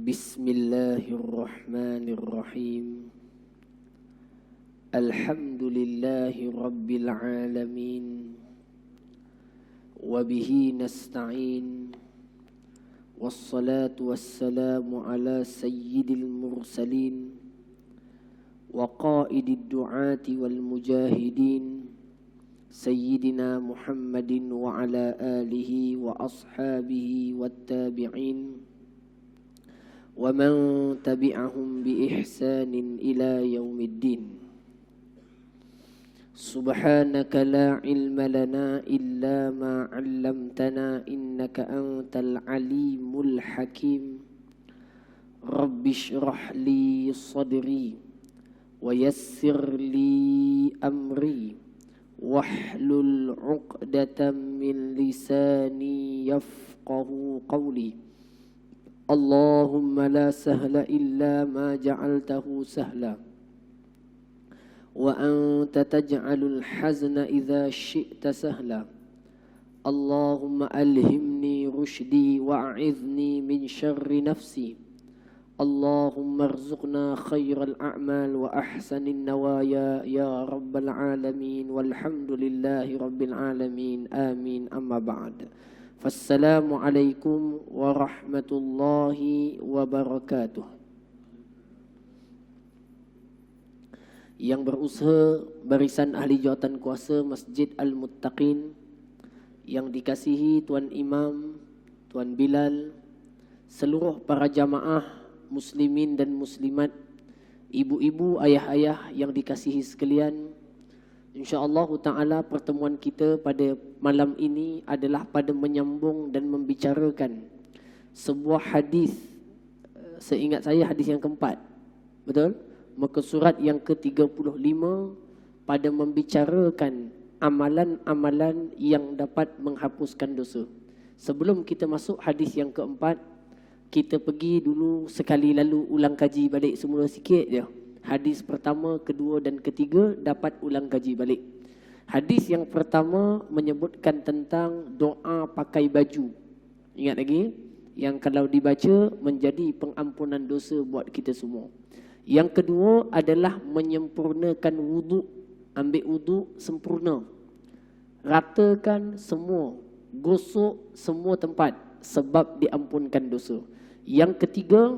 Bismillahirrahmanirrahim. Alhamdulillahi rabbil alamin. Wabihi nasta'in. Wassalatu wassalamu ala sayyidil mursalin wa qaidid du'ati wal mujahidin Sayyidina Muhammadin wa ala alihi wa ashabihi wat tabi'in wa man tabi'ahum bi ihsanin ila yaumiddin. Subhanaka la ilma lana illa ma 'allamtana innaka antal alimul hakim. Rabbi shrah li sadri wa yassir li amri wahlul 'uqdatam min lisani yafqahu qawli. Allahumma la sahla illa ma ja'altahu sahla wa anta taj'alul hazna idza syi'ta sahla. Allahumma alhimni rushdi wa'idhni min syarri nafsi. Allahumma arzuqna khairal a'mal wa ahsanin nawaya ya rabbal alamin walhamdulillahi rabbil alamin amin amma ba'd. Fassalamualaikum warahmatullahi wabarakatuh. Yang berusaha barisan ahli jawatan kuasa Masjid Al-Muttaqin yang dikasihi Tuan Imam, Tuan Bilal, seluruh para jamaah muslimin dan muslimat, ibu-ibu, ayah-ayah yang dikasihi sekalian. InsyaAllah ta'ala pertemuan kita pada malam ini adalah pada menyambung dan membicarakan sebuah hadis. Seingat saya hadis yang keempat, betul? Muka surat yang ke-35 pada membicarakan amalan-amalan yang dapat menghapuskan dosa. Sebelum kita masuk hadis yang keempat, kita pergi dulu sekali lalu ulang kaji balik semula sikit je. Hadis pertama, kedua dan ketiga dapat ulang kaji balik. Hadis yang pertama menyebutkan tentang doa pakai baju. Ingat lagi? Yang kalau dibaca menjadi pengampunan dosa buat kita semua. Yang kedua adalah menyempurnakan wuduk. Ambil wuduk sempurna. Ratakan semua. Gosok semua tempat sebab diampunkan dosa. Yang ketiga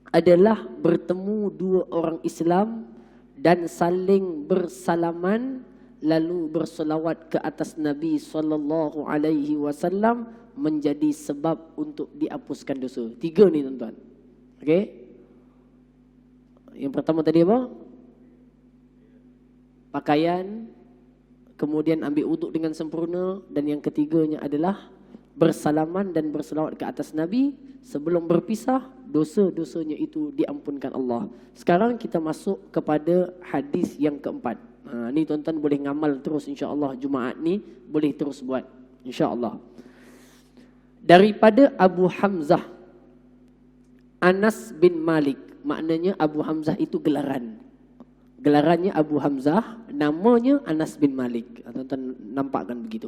adalah bertemu dua orang Islam dan saling bersalaman lalu bersolawat ke atas Nabi SAW menjadi sebab untuk dihapuskan dosa. Tiga ni tuan-tuan. Okey. Yang pertama tadi apa? Pakaian, kemudian ambil wuduk dengan sempurna, dan yang ketiganya adalah bersalaman dan berselawat ke atas Nabi. Sebelum berpisah, dosa-dosanya itu diampunkan Allah. Sekarang kita masuk kepada hadis yang keempat. Ni tuan-tuan boleh ngamal terus insya-Allah. Jumaat ni boleh terus buat insya-Allah. Daripada Abu Hamzah Anas bin Malik. Maknanya Abu Hamzah itu gelaran. Gelarannya Abu Hamzah, namanya Anas bin Malik. Tuan-tuan nampakkan begitu.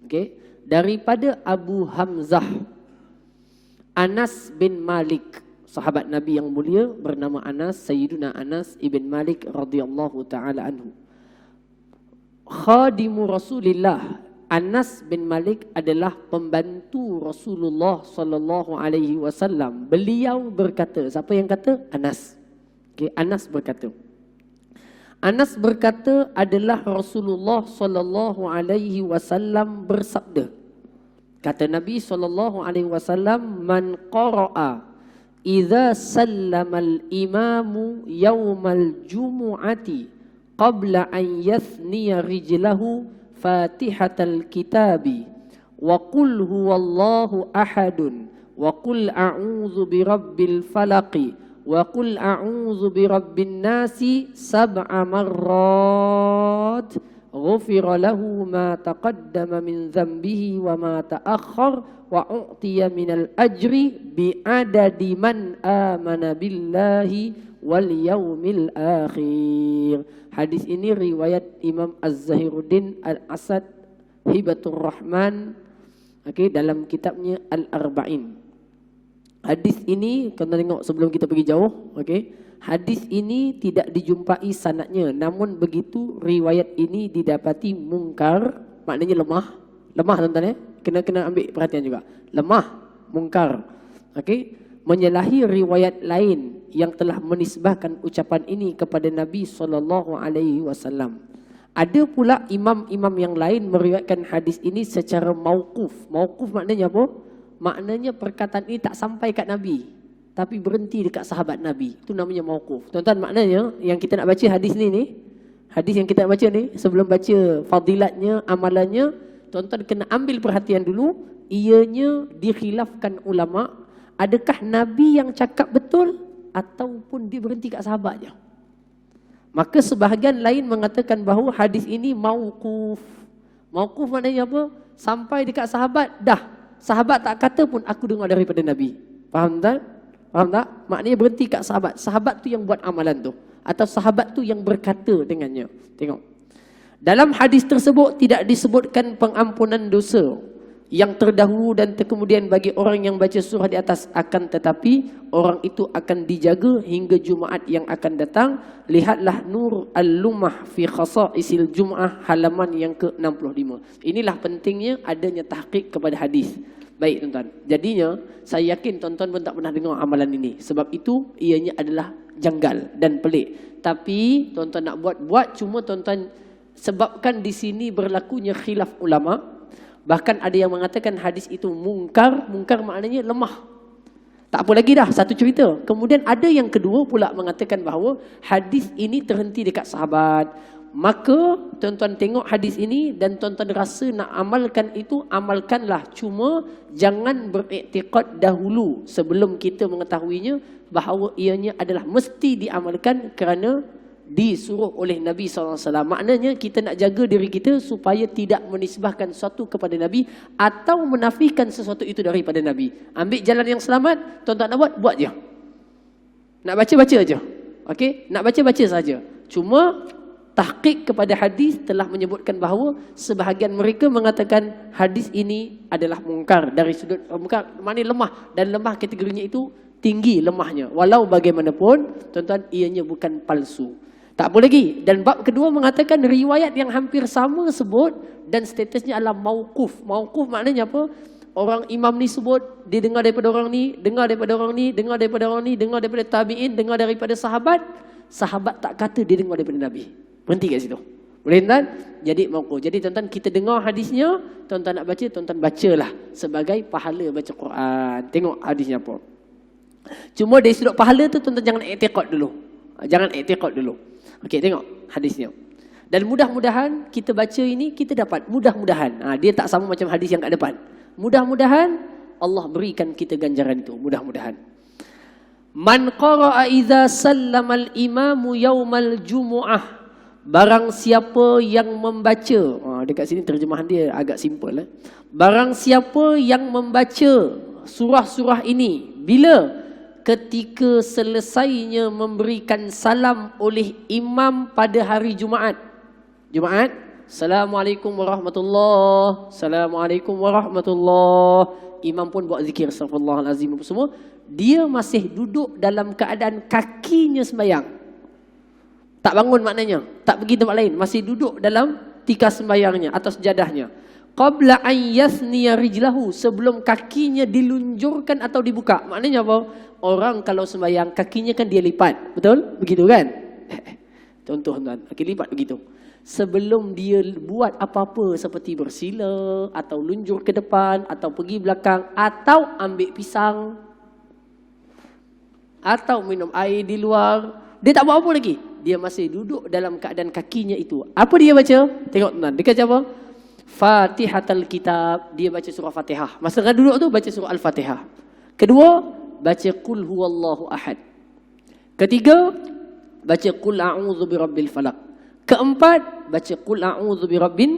Okey. Daripada Abu Hamzah Anas bin Malik, sahabat Nabi yang mulia bernama Anas, Sayyiduna Anas ibn Malik radhiyallahu taala anhu. Khadimu Rasulillah. Anas bin Malik adalah pembantu Rasulullah sallallahu alaihi wasallam. Beliau berkata, siapa yang kata? Anas. Okey, Anas berkata. Anas berkata adalah Rasulullah sallallahu alaihi wasallam bersabda. Kata Nabi sallallahu alaihi wasallam, "Man qara'a idza sallama al-imamu yaumal jumu'ati qabla an yathniya rijlahu Fatihatal kitabi wa qul huwallahu ahadun wa qul a'udzu birabbil falaqi wa qul a'udzu birabbin nasi sab'a marrat ghufira lahu ma taqaddama min dhanbihi wa ma ta'akhkhar wa u'tiya minal ajri bi'adadi man amana billahi wal yaumil akhir." Hadis ini riwayat Imam Az-Zahiruddin Al-Asad Hibatur Rahman, dalam kitabnya Al-Arba'in. Hadis ini, kalau tengok sebelum kita pergi jauh, okey. Hadis ini tidak dijumpai sanadnya, namun begitu riwayat ini didapati mungkar, maknanya lemah. Lemah tuan-tuan kena ambil perhatian juga. Lemah, mungkar. Okey. Menyalahi riwayat lain yang telah menisbahkan ucapan ini kepada Nabi SAW. Ada pula imam-imam yang lain meriwayatkan hadis ini secara mauquf. Mauquf maknanya apa? Maknanya perkataan ini tak sampai kat Nabi, tapi berhenti dekat sahabat Nabi. Itu namanya mauquf. Tuan-tuan, maknanya yang kita nak baca hadis ni, hadis yang kita nak baca ni, sebelum baca fadilatnya, amalannya, tuan-tuan kena ambil perhatian dulu. Ianya dikhilafkan ulama. Adakah Nabi yang cakap betul ataupun dia berhenti kat sahabat je? Maka sebahagian lain mengatakan bahawa hadis ini mauquf. Mauquf maknanya apa? Sampai dekat sahabat, dah. Sahabat tak kata pun aku dengar daripada Nabi. Faham tak? Faham tak? Maknanya berhenti kat sahabat. Sahabat tu yang buat amalan tu. Atau sahabat tu yang berkata dengannya. Tengok. Dalam hadis tersebut tidak disebutkan pengampunan dosa yang terdahulu dan kemudian bagi orang yang baca surah di atas, akan tetapi orang itu akan dijaga hingga Jumaat yang akan datang. Lihatlah Nur Al-Lumah fi Khasa'isil Jum'ah halaman yang ke-65. Inilah pentingnya adanya tahqiq kepada hadis. Baik tuan-tuan. Jadinya saya yakin tuan-tuan pun tak pernah dengar amalan ini. Sebab itu ianya adalah janggal dan pelik. Tapi tuan-tuan nak buat cuma tuan-tuan sebabkan di sini berlakunya khilaf ulama. Bahkan ada yang mengatakan hadis itu mungkar. Mungkar maknanya lemah. Tak apa lagi dah, satu cerita. Kemudian ada yang kedua pula mengatakan bahawa hadis ini terhenti dekat sahabat. Maka tuan-tuan tengok hadis ini dan tuan-tuan rasa nak amalkan itu, amalkanlah. Cuma jangan beriktikad dahulu sebelum kita mengetahuinya bahawa ianya adalah mesti diamalkan kerana disuruh oleh Nabi SAW. Maknanya kita nak jaga diri kita supaya tidak menisbahkan sesuatu kepada Nabi atau menafikan sesuatu itu daripada Nabi. Ambil jalan yang selamat. Tuan-tuan nak buat je. Nak baca je. Okey? Nak baca saja. Cuma tahqiq kepada hadis telah menyebutkan bahawa sebahagian mereka mengatakan hadis ini adalah mungkar. Dari sudut mungkar maknanya lemah, dan lemah kategorinya itu tinggi lemahnya. Walau bagaimanapun tuan-tuan ianya bukan palsu. Tak apa lagi. Dan bab kedua mengatakan riwayat yang hampir sama sebut dan statusnya adalah mauquf. Mauquf maknanya apa? Orang imam ni sebut, dia dengar daripada orang ni, dengar daripada orang ni, dengar daripada orang ni, dengar daripada tabi'in, dengar daripada sahabat. Sahabat tak kata dia dengar daripada Nabi. Berhenti kat situ. Boleh tuan? Jadi mauquf. Jadi tuan-tuan kita dengar hadisnya, tuan-tuan nak baca, tuan-tuan bacalah sebagai pahala baca Quran. Tengok hadisnya apa. Cuma dari sudut pahala tu tuan-tuan jangan i'tiqad dulu. Jangan i'tiqad dulu. Okey, tengok hadisnya. Dan mudah-mudahan kita baca ini kita dapat. Mudah-mudahan. Dia tak sama macam hadis yang kat depan. Mudah-mudahan Allah berikan kita ganjaran itu. Mudah-mudahan. Man qara'a idza sallamal imamu yaumal jumu'ah. Barang siapa yang membaca. Dekat sini terjemahan dia agak simple. Barang siapa yang membaca surah-surah ini. Bila? Ketika selesainya memberikan salam oleh imam pada hari Jumaat. Jumaat, Assalamualaikum warahmatullahi. Assalamualaikum warahmatullahi. Imam pun buat zikir Astaghfirullahalazim apa semua. Dia masih duduk dalam keadaan kakinya sembahyang. Tak bangun maknanya, tak pergi tempat lain, masih duduk dalam tikar sembahyangnya atau sejadahnya. Qabla an yasniya rijlahu, sebelum kakinya dilunjurkan atau dibuka. Maknanya apa? Orang kalau sembahyang kakinya kan dia lipat. Betul? Begitu kan? Contoh tuan, kaki lipat begitu. Sebelum dia buat apa-apa seperti bersila atau lunjur ke depan atau pergi belakang atau ambil pisang atau minum air di luar, dia tak buat apa lagi. Dia masih duduk dalam keadaan kakinya itu. Apa dia baca? Tengok tuan, dia kata apa? Fatihatul Kitab, dia baca surah Fatihah. Masa duduk tu baca surah Al-Fatihah. Kedua, baca Qul Huwallahu Ahad. Ketiga, baca Qul A'udzu Birabbil Falaq. Keempat, baca Qul A'udzu Birabbin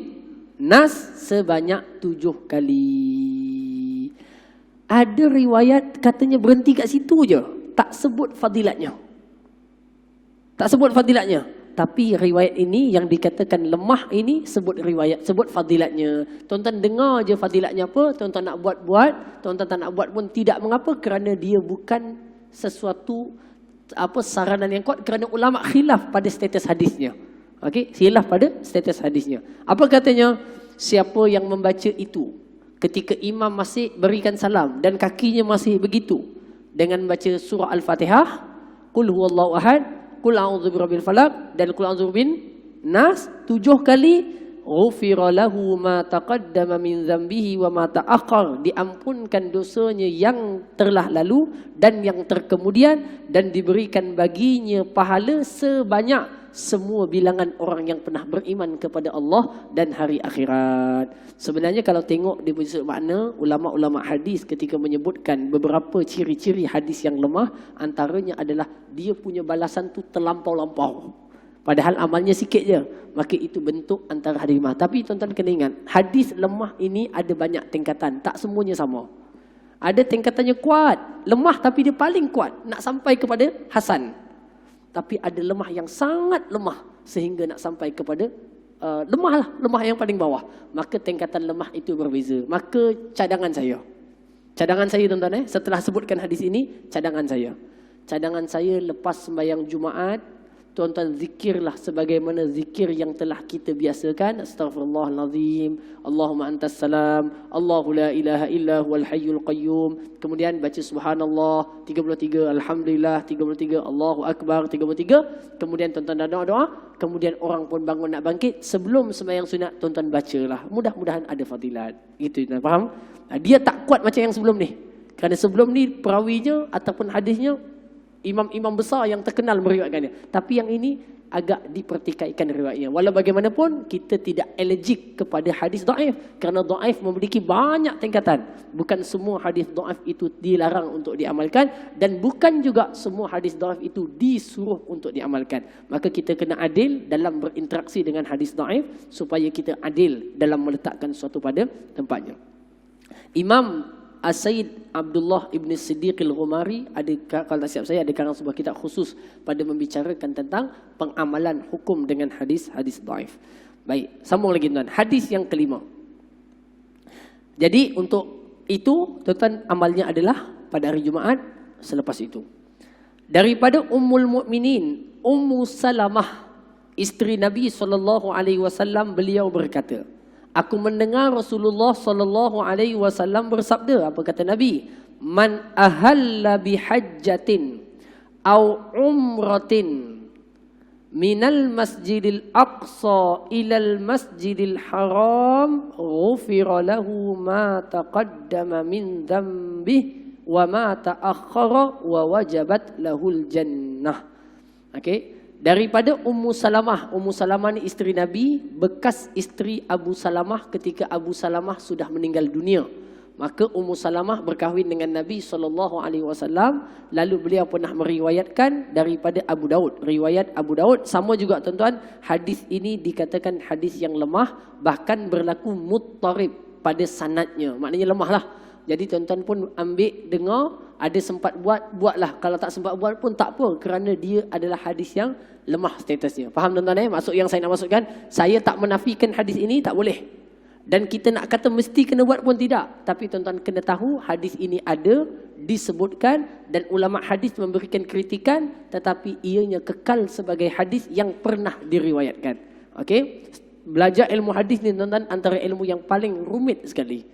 Nas sebanyak 7 kali. Ada riwayat katanya berhenti kat situ je, tak sebut fadilatnya. Tak sebut fadilatnya. Tapi riwayat ini yang dikatakan lemah ini sebut riwayat, sebut fadilatnya. Tuan-tuan dengar je fadilatnya apa, tuan-tuan nak buat-buat, tuan-tuan tak nak buat pun tidak mengapa kerana dia bukan sesuatu saranan yang kuat kerana ulama khilaf pada status hadisnya. Okey, khilaf pada status hadisnya. Apa katanya? Siapa yang membaca itu ketika imam masih berikan salam dan kakinya masih begitu dengan baca surah Al-Fatihah, qul huwallahu ahad, qul a'udzu birabbil falaq dan qul a'udzu bin nas 7 kali, ghufira lahu ma taqaddama min dzambihi wa ma ta'akhkhar, diampunkan dosanya yang telah lalu dan yang terkemudian, dan diberikan baginya pahala sebanyak semua bilangan orang yang pernah beriman kepada Allah dan hari akhirat. Sebenarnya kalau tengok di sudut makna, ulama-ulama hadis ketika menyebutkan beberapa ciri-ciri hadis yang lemah, antaranya adalah dia punya balasan tu terlampau-lampau. Padahal amalnya sikit je. Maka itu bentuk antara hadis lemah. Tapi tuan-tuan kena ingat, hadis lemah ini ada banyak tingkatan. Tak semuanya sama. Ada tingkatannya kuat, lemah tapi dia paling kuat, nak sampai kepada hasan. Tapi ada lemah yang sangat lemah sehingga nak sampai kepada lemah yang paling bawah. Maka tingkatan lemah itu berbeza. Maka cadangan saya tuan-tuan, setelah sebutkan hadis ini, cadangan saya lepas sembahyang Jumaat, tuan-tuan zikirlah sebagaimana zikir yang telah kita biasakan. Astaghfirullahalazim, Allahumma antas salam, Allahu la ilaha illa huwal hayyul qayyum. Kemudian baca subhanallah 33, alhamdulillah 33, Allahu akbar 33. Kemudian tuan-tuan doa-doa, kemudian orang pun bangun nak bangkit. Sebelum sembahyang sunat tuan-tuan bacalah. Mudah-mudahan ada fadilat. Itu tuan faham? Dia tak kuat macam yang sebelum ni. Kerana sebelum ni perawinya ataupun hadisnya imam-imam besar yang terkenal meriwayatkannya. Tapi yang ini agak dipertikaikan riwayatnya. Walau bagaimanapun kita tidak allergic kepada hadis dhaif kerana dhaif memiliki banyak tingkatan. Bukan semua hadis dhaif itu dilarang untuk diamalkan dan bukan juga semua hadis dhaif itu disuruh untuk diamalkan. Maka kita kena adil dalam berinteraksi dengan hadis dhaif supaya kita adil dalam meletakkan sesuatu pada tempatnya. Imam As-Sayyid Abdullah Ibn Siddiq Al-Ghumari ada, kalau tak silap saya, ada karang sebuah kitab khusus pada membicarakan tentang pengamalan hukum dengan hadis-hadis dhaif. Baik, sambung lagi tuan. Hadis yang kelima. Jadi untuk itu tuan amalnya adalah pada hari Jumaat selepas itu. Daripada Ummul Mukminin Ummu Salamah, isteri Nabi SAW, beliau berkata, aku mendengar Rasulullah SAW bersabda. Apa kata Nabi? Man ahalla bihajjatin au umratin minal masjidil aqsa ilal masjidil haram ghufira lahu ma taqaddama min dhanbihi wa ma ta'akhkhara wa wajabat lahul jannah. Okey. Daripada Ummu Salamah. Ummu Salamah ni isteri Nabi, bekas isteri Abu Salamah ketika Abu Salamah sudah meninggal dunia. Maka Ummu Salamah berkahwin dengan Nabi SAW. Lalu beliau pernah meriwayatkan daripada Abu Daud. Riwayat Abu Daud sama juga tuan-tuan. Hadis ini dikatakan hadis yang lemah, bahkan berlaku muttarib pada sanadnya. Maknanya lemah lah. Jadi tuan-tuan pun ambil, dengar, ada sempat buatlah. Kalau tak sempat buat pun tak apa, kerana dia adalah hadis yang lemah statusnya. Faham tuan-tuan? Maksud yang saya nak maksudkan, saya tak menafikan hadis ini, tak boleh. Dan kita nak kata mesti kena buat pun tidak. Tapi tuan-tuan kena tahu hadis ini ada, disebutkan, dan ulama hadis memberikan kritikan, tetapi ianya kekal sebagai hadis yang pernah diriwayatkan. Okey? Belajar ilmu hadis ni tuan-tuan antara ilmu yang paling rumit sekali.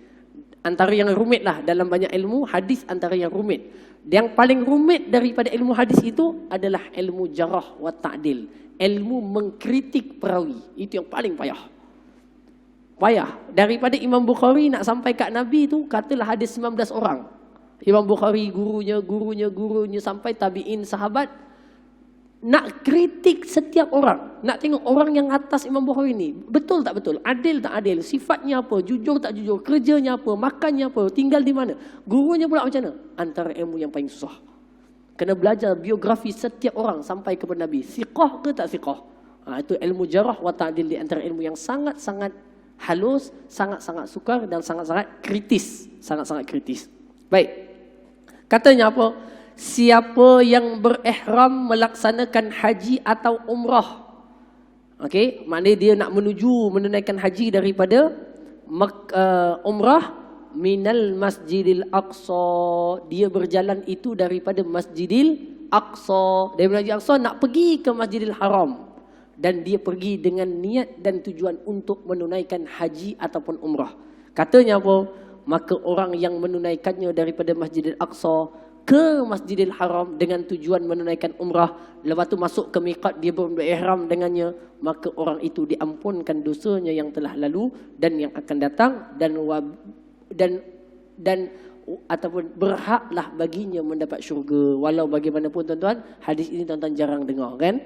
Antara yang rumit lah dalam banyak ilmu, hadis antara yang rumit. Yang paling rumit daripada ilmu hadis itu adalah ilmu jarah wa ta'dil. Ilmu mengkritik perawi. Itu yang paling payah. Daripada Imam Bukhari nak sampai kat Nabi tu, katalah hadis 19 orang. Imam Bukhari, gurunya sampai tabi'in, sahabat. Nak kritik setiap orang. Nak tengok orang yang atas Imam Bukhari ni, betul tak betul, adil tak adil, sifatnya apa, jujur tak jujur, kerjanya apa, makannya apa, tinggal di mana, gurunya pula macam mana. Antara ilmu yang paling susah. Kena belajar biografi setiap orang sampai kepada Nabi. Siqah ke tak siqah. Itu ilmu jarah wa ta'dil, di antara ilmu yang sangat-sangat halus, sangat-sangat sukar dan sangat-sangat kritis. Sangat-sangat kritis. Baik. Katanya apa? Siapa yang berihram melaksanakan haji atau umrah Okey, maknanya dia nak menuju menunaikan haji daripada umrah minal Masjidil Aqsa. Dia berjalan itu daripada Masjidil Aqsa. Dari Masjidil Aqsa nak pergi ke Masjidil Haram. Dan dia pergi dengan niat dan tujuan untuk menunaikan haji ataupun umrah. Katanya apa? Maka orang yang menunaikannya daripada Masjidil Aqsa ke Masjidil Haram dengan tujuan menunaikan umrah, lepas tu masuk ke miqat, dia berihram dengannya, maka orang itu diampunkan dosanya yang telah lalu dan yang akan datang, dan ataupun berhaklah baginya mendapat syurga. Walau bagaimanapun tuan-tuan, hadis ini tuan-tuan jarang dengar kan?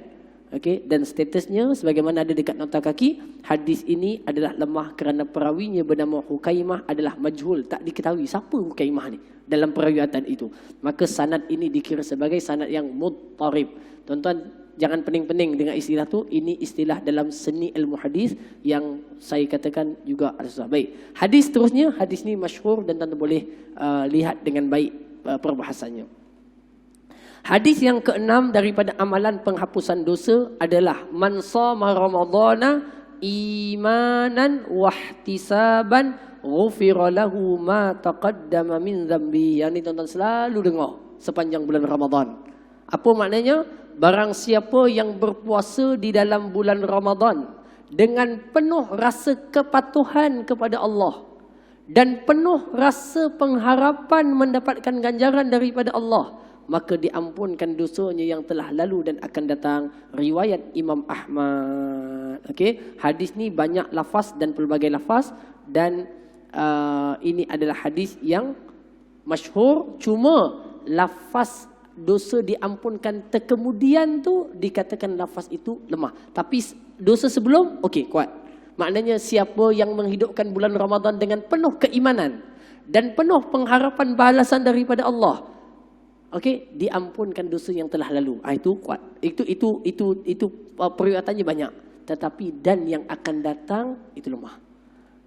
Okey, dan statusnya sebagaimana ada dekat nota kaki, hadis ini adalah lemah kerana perawinya bernama Hukaimah adalah majhul, tak diketahui siapa Hukaimah ni dalam perawiatan itu. Maka sanad ini dikira sebagai sanad yang muttarib. Tuan-tuan jangan pening-pening dengan istilah tu, ini istilah dalam seni ilmu hadis yang saya katakan juga ada. Baik, hadis terusnya, hadis ni masyhur dan tuan-tuan boleh lihat dengan baik perbahasannya. Hadis yang keenam daripada amalan penghapusan dosa adalah man shama ramadhana imanan wahtisaban ghufira lahu ma taqaddama min dhanbi. Yang ni tuan-tuan selalu dengar sepanjang bulan Ramadan. Apa maknanya? Barang siapa yang berpuasa di dalam bulan Ramadan dengan penuh rasa kepatuhan kepada Allah dan penuh rasa pengharapan mendapatkan ganjaran daripada Allah, maka diampunkan dosanya yang telah lalu dan akan datang. Riwayat Imam Ahmad. Okey, hadis ni banyak lafaz dan pelbagai lafaz, dan ini adalah hadis yang masyhur. Cuma lafaz dosa diampunkan terkemudian tu dikatakan lafaz itu lemah. Tapi dosa sebelum okey, kuat. Maknanya siapa yang menghidupkan bulan Ramadan dengan penuh keimanan dan penuh pengharapan balasan daripada Allah, okey, diampunkan dosa yang telah lalu. Itu kuat. Itu periwayatannya banyak. Tetapi dan yang akan datang itu lemah.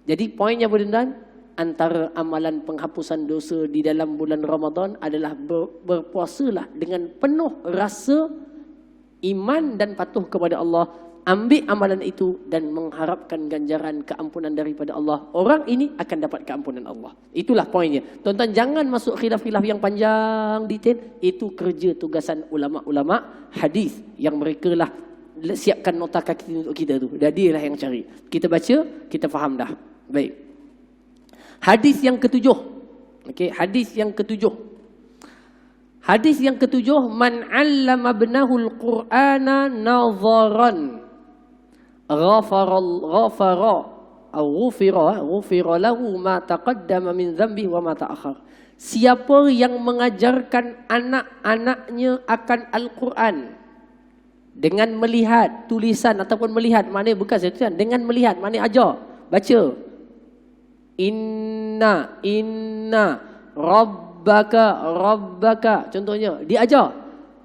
Jadi poinnya beriman, antara amalan penghapusan dosa di dalam bulan Ramadan adalah berpuasalah dengan penuh rasa iman dan patuh kepada Allah. Ambil amalan itu dan mengharapkan ganjaran keampunan daripada Allah. Orang ini akan dapat keampunan Allah. Itulah poinnya. Tuan-tuan jangan masuk khilaf-khilaf yang panjang detail. Itu kerja tugasan ulama-ulama hadis yang mereka lah siapkan nota kaki untuk kita tu. Dan dia lah yang cari. Kita baca, kita faham dah. Baik. Hadis yang ketujuh. Okey, hadis yang ketujuh. Hadis yang ketujuh, man 'allama ibnahul Qur'ana nadharan ghufira lahu ma taqaddama min dhanbi wa ma ta'akhkhar. Siapa yang mengajarkan anak-anaknya akan Al-Quran dengan melihat tulisan ataupun melihat, maknanya bukan tulisan, dengan melihat, maknanya ajar, baca. Inna rabbaka, contohnya dia ajar,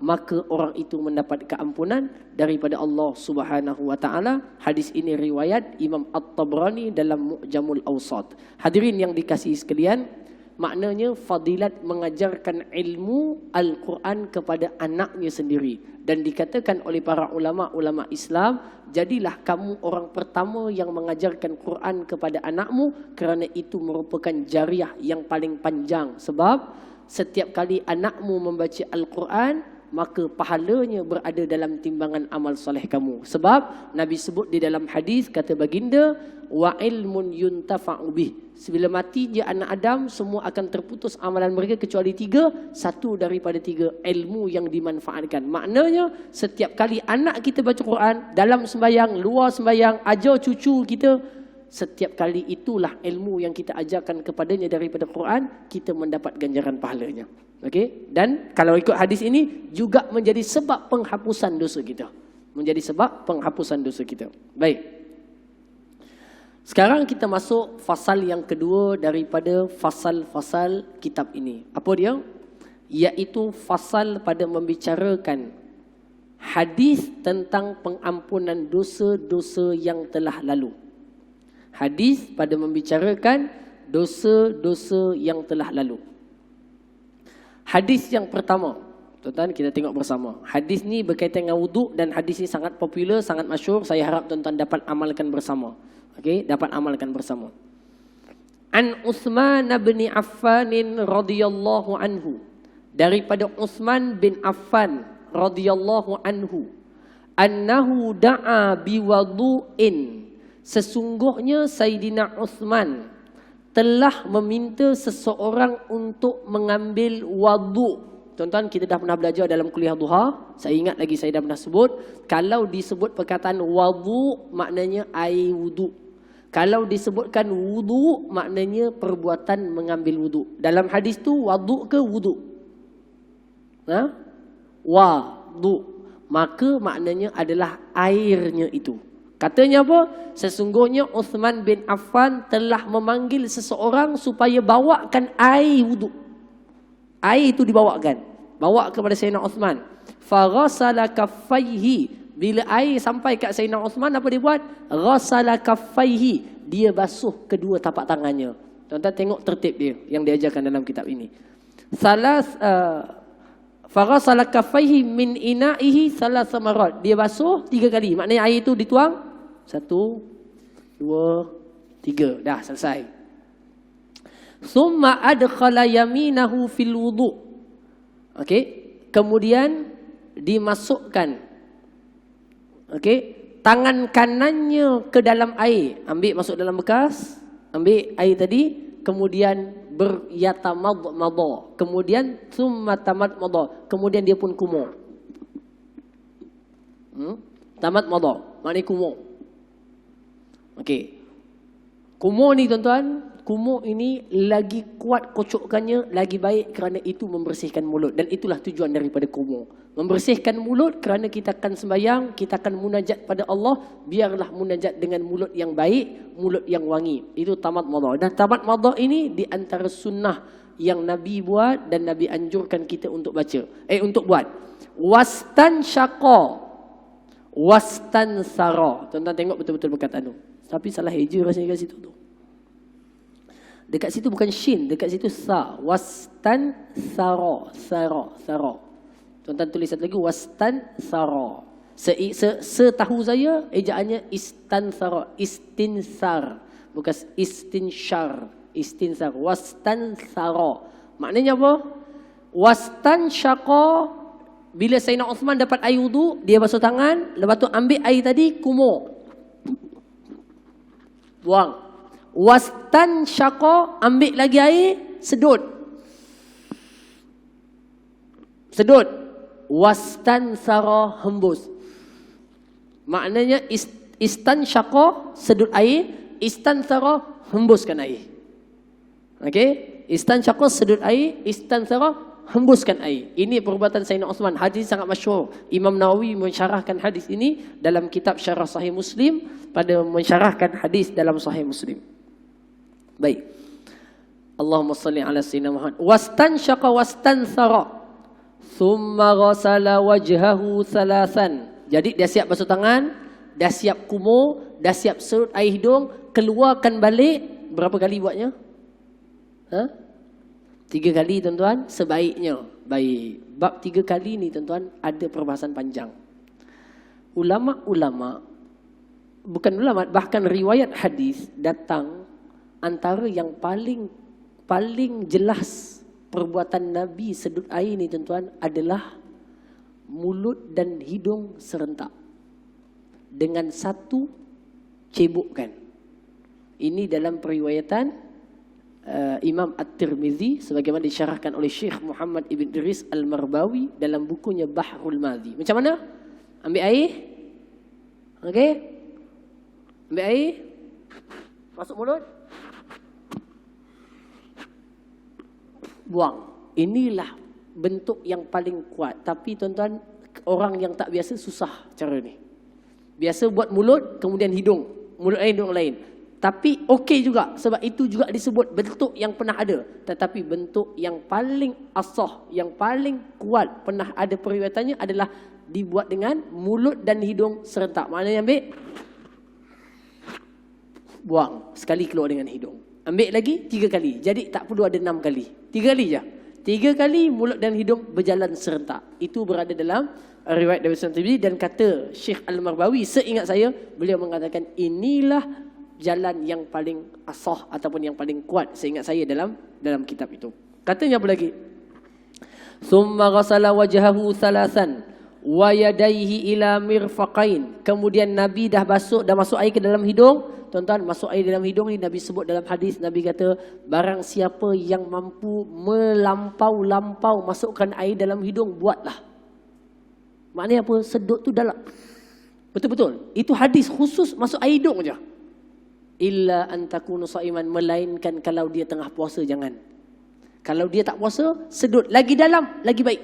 maka orang itu mendapat keampunan daripada Allah Subhanahu wa taala. Hadis ini riwayat Imam At-Tabrani dalam Mu'jamul Awsat. Hadirin yang dikasihi sekalian, maknanya fadilat mengajarkan ilmu Al-Quran kepada anaknya sendiri. Dan dikatakan oleh para ulama-ulama Islam, jadilah kamu orang pertama yang mengajarkan Quran kepada anakmu, kerana itu merupakan jariah yang paling panjang. Sebab setiap kali anakmu membaca Al-Quran, maka pahalanya berada dalam timbangan amal soleh kamu. Sebab Nabi sebut di dalam hadis, kata baginda, wa ilmun yuntafa'u bih. Sebila mati je anak Adam, semua akan terputus amalan mereka kecuali tiga. Satu daripada tiga, ilmu yang dimanfaatkan. Maknanya setiap kali anak kita baca Quran, dalam sembahyang, luar sembahyang, ajar cucu kita, setiap kali itulah ilmu yang kita ajarkan kepadanya daripada Quran, kita mendapat ganjaran pahalanya. Okey? Dan kalau ikut hadis ini juga menjadi sebab penghapusan dosa kita. Menjadi sebab penghapusan dosa kita. Baik. Sekarang kita masuk fasal yang kedua daripada fasal-fasal kitab ini. Apa dia? Iaitu fasal pada membicarakan hadis tentang pengampunan dosa-dosa yang telah lalu. Hadis pada membicarakan dosa-dosa yang telah lalu. Hadis yang pertama, Tuan-tuan, kita tengok bersama. Hadis ni berkaitan dengan wuduk dan hadis ni sangat popular, sangat masyhur. Saya harap tuan-tuan dapat amalkan bersama. Okey, dapat amalkan bersama. An Uthman bin Affan radhiyallahu anhu. Daripada Uthman bin Affan radhiyallahu anhu, annahu da'a biwudu'in. Sesungguhnya Sayyidina Uthman telah meminta seseorang untuk mengambil wuduk. Tuan-tuan, kita dah pernah belajar dalam kuliah duha. Saya ingat lagi, saya dah pernah sebut. Kalau disebut perkataan wuduk, maknanya air wuduk. Kalau disebutkan wuduk, maknanya perbuatan mengambil wuduk. Dalam hadis tu, wuduk ke wuduk? Wuduk. Maka maknanya adalah airnya itu. Katanya apa? Sesungguhnya Uthman bin Affan telah memanggil seseorang supaya bawakan air wuduk. Air itu dibawakan. Bawa kepada Sayyidina Uthman. Faghasala kaffaihi. Bila air sampai kat Sayyidina Uthman, apa dia buat? Ghasala kaffaihi. Dia basuh kedua tapak tangannya. Tuan-tuan tengok tertib dia yang diajarkan dalam kitab ini. Faghasala kaffaihi min ina'ihi salasa marat. Dia basuh 3 kali. Maknanya air itu dituang 1, 2, 3. Dah selesai. Summa adkhala yaminahu fil wudu'. Okey, kemudian dimasukkan tangan kanannya ke dalam air. Ambil masuk dalam bekas, ambil air tadi, kemudian beryatamadmada. Kemudian summa tamadmada. Kemudian dia pun kumur. Tamadmada, maknanya kumur. Okey. Kumur ni tuan-tuan, kumur ini lagi kuat kocokannya, lagi baik kerana itu membersihkan mulut. Dan itulah tujuan daripada kumur. Membersihkan mulut kerana kita akan sembahyang, kita akan munajat pada Allah. Biarlah munajat dengan mulut yang baik, mulut yang wangi. Itu tamadmadah. Dan tamadmadah ini di antara sunnah yang Nabi buat dan Nabi anjurkan kita untuk baca. Untuk buat. Wastan syaqa. Wastan sara. Tuan-tuan tengok betul-betul perkataan tu. Tapi salah eja rasanya kat situ tu. Dekat situ bukan shin, dekat situ sa. Wastan sara. Sara. Tuan-tuan tulis satu lagi, wastan sara. Setahu saya, ejaannya istansara. Istinsar. Bukan istinsyar. Istinsar. Wastan sara. Maknanya apa? Wastan syaqa. Bila Sayyidina Uthman dapat air wudu, dia basuh tangan. Lepas tu ambil air tadi, kumur. Buang. Wastan syaqa, ambil lagi air, sedut. Sedut. Wastan sara, hembus. Maknanya istan syaqa, sedut air. Istan sara, hembuskan air. Okey? Istan syaqa, sedut air. Istan sara, hembuskan air. Ini perbuatan Sayyidina Uthman. Hadis sangat masyhur. Imam Nawawi mensyarahkan hadis ini dalam kitab Syarah Sahih Muslim, pada mensyarahkan hadis dalam Sahih Muslim. Baik. Allahumma salli ala sayyidina Muhammad. Wastanshaqa wastansara. Thumma ghasala wajhahu thalathan. Jadi dia siap basuh tangan, dah siap kumur, dah siap serut air hidung, keluarkan balik. Berapa kali buatnya? 3 kali tuan-tuan, sebaiknya. Baik. Bab 3 kali ni tuan-tuan ada perbahasan panjang. Ulama-ulama, bukan ulama, bahkan riwayat hadis datang, antara yang paling jelas perbuatan Nabi sedut air ni tuan-tuan adalah mulut dan hidung serentak dengan satu cebokkan. Ini dalam periwayatan Imam At-Tirmizi sebagaimana disyarahkan oleh Syekh Muhammad Ibn Idris Al-Marbawi dalam bukunya Bahrul Madhi. Macam mana? Ambil air. Okey? Ambil air. Masuk mulut. Buang. Inilah bentuk yang paling kuat. Tapi tuan-tuan, orang yang tak biasa susah cara ni. Biasa buat mulut, kemudian hidung. Mulut lain, hidung lain. Tapi okey juga. Sebab itu juga disebut bentuk yang pernah ada. Tetapi bentuk yang paling asah, yang paling kuat pernah ada periwayatannya adalah dibuat dengan mulut dan hidung serentak. Maknanya ambil, buang. Sekali keluar dengan hidung. Ambil lagi 3 kali. Jadi tak perlu ada 6 kali. 3 kali je. 3 kali mulut dan hidung berjalan serentak. Itu berada dalam riwayat dari Sunan Tirmizi, dan kata Syekh Al-Marbawi, seingat saya, beliau mengatakan inilah jalan yang paling asah ataupun yang paling kuat seingat saya dalam kitab itu. Katanya apa lagi? Summa ghasala wajhahu thalathan wa yadayhi ila mirfaqain. Kemudian Nabi dah masuk air ke dalam hidung. Tuan-tuan, masuk air dalam hidung ni Nabi sebut dalam hadis, Nabi kata, barang siapa yang mampu melampau-lampau masukkan air dalam hidung, buatlah. Maknanya apa? Sedut tu dalam. Betul-betul. Itu hadis khusus masuk air hidung je. Illa an takunu saiman, melainkan kalau dia tengah puasa jangan. Kalau dia tak puasa, sedut lagi dalam, lagi baik.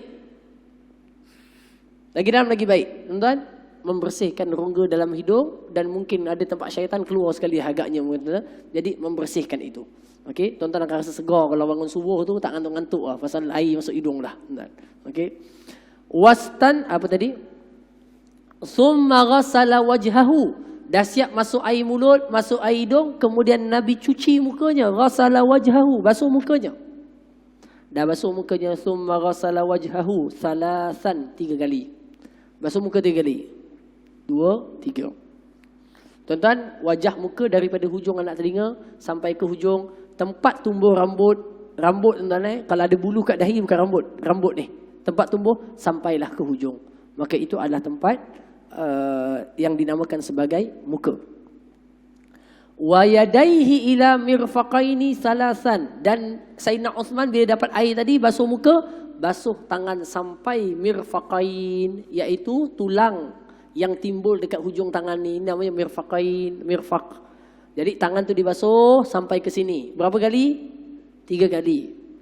Lagi dalam lagi baik. Tuan-tuan, membersihkan rongga dalam hidung, dan mungkin ada tempat syaitan keluar sekali agaknya. Jadi membersihkan itu. Okey, tuan-tuan akan rasa segar kalau bangun subuh tu, tak ngantuk-ngantuk lah pasal air masuk hidung dah. Okey. Wastan apa tadi? Summa ghassala wajhahu. Dah siap masuk air mulut, masuk air hidung, kemudian Nabi cuci mukanya. Ghassala wajhahu, basuh mukanya. Dah basuh mukanya, summa ghassala wajhahu salasan, 3 kali. Basuh muka 3 kali. 2, 3. Tuan-tuan, wajah muka daripada hujung anak telinga sampai ke hujung tempat tumbuh rambut. Rambut, tuan-tuan, kalau ada bulu kat dahi bukan rambut. Rambut ni. Tempat tumbuh sampailah ke hujung. Maka itu adalah tempat yang dinamakan sebagai muka. Wa yadaihi ila mirfaqaini salasan. Dan Sayyidina Uthman bila dapat air tadi basuh muka, basuh tangan sampai mirfaqain, iaitu tulang yang timbul dekat hujung tangan ni, namanya mirfaqain, mirfaq. Jadi tangan tu dibasuh sampai ke sini. Berapa kali? 3 kali.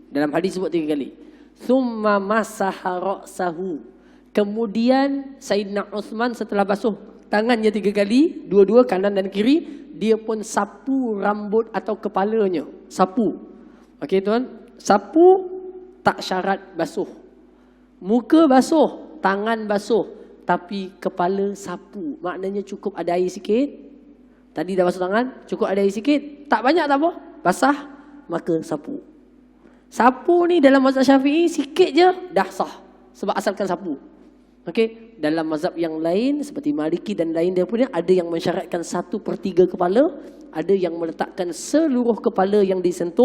Dalam hadis sebut 3 kali. Thumma masaha ra'sahu. Kemudian Sayyidina Uthman setelah basuh tangannya 3 kali, dua-dua kanan dan kiri, dia pun sapu rambut atau kepalanya. Sapu. Okey tuan, sapu tak syarat basuh. Muka basuh, tangan basuh, tapi kepala sapu. Maknanya cukup ada air sikit. Tadi dah basuh tangan, cukup ada air sikit. Tak banyak tak apa. Basah, maka sapu. Sapu ni dalam mazhab Syafi'i sikit je dah sah. Sebab asalkan sapu. Okey, dalam mazhab yang lain seperti Maliki dan lain dia punya, ada yang mensyaratkan 1/3 kepala, ada yang meletakkan seluruh kepala yang disentuh.